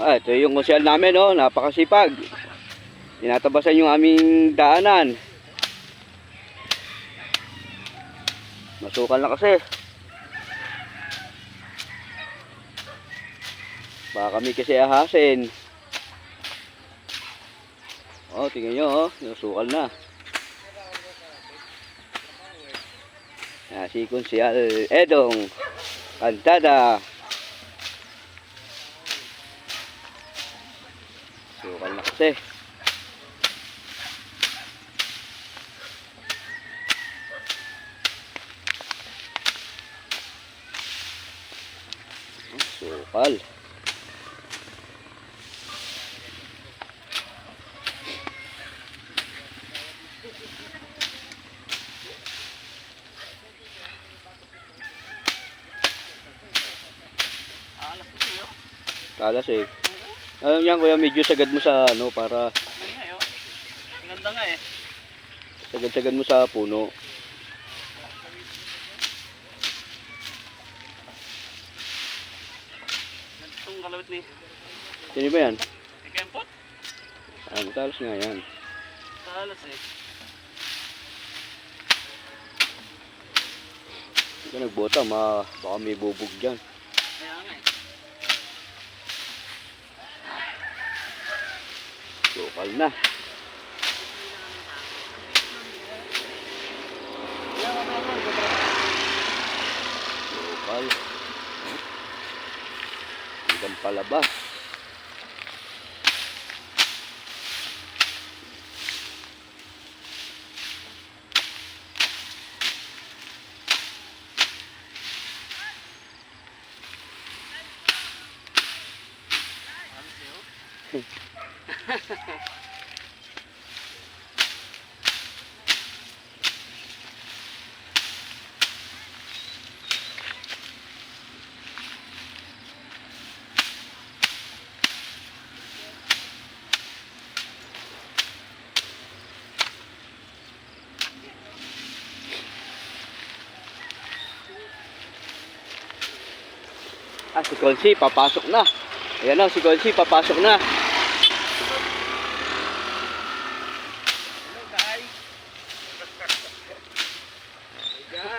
Ito yung konsyal namin, oh, napakasipag. Tinatabasan yung aming daanan. Masukal na kasi. Baka kami kasi ahasin. Oh, tingnan nyo, oh, nasukal na. Si Konsyal Edong Cantada. Sukal na kasi. Sukal. Talas eh. Alam yan kuya, medyo sagad mo sa ano para Ganda nga eh. sagad-sagad mo sa puno. Itong kalawit ni Sino ba yan? Kempot. Talas nga yan. Talas eh. Hindi ka nagbota, baka may bubog dyan. Kaya nga eh. Sukal na. Sukal. Hanggang palabas. Si Konsi, papasok na. Ayan na, si Konsi, papasok na. Hello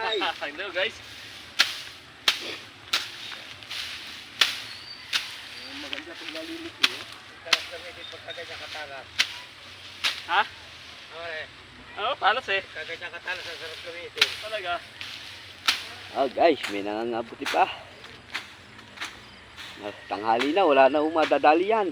guys. Hello guys. Maganda pag nalinis eh. Talas kami dito kagaya katalas. Ha? Oo, talas eh. Kagaya katalas ang sarap gamitin. Talaga. Guys, may nangangabuti pa. Tanghali na, wala na umadadali yan.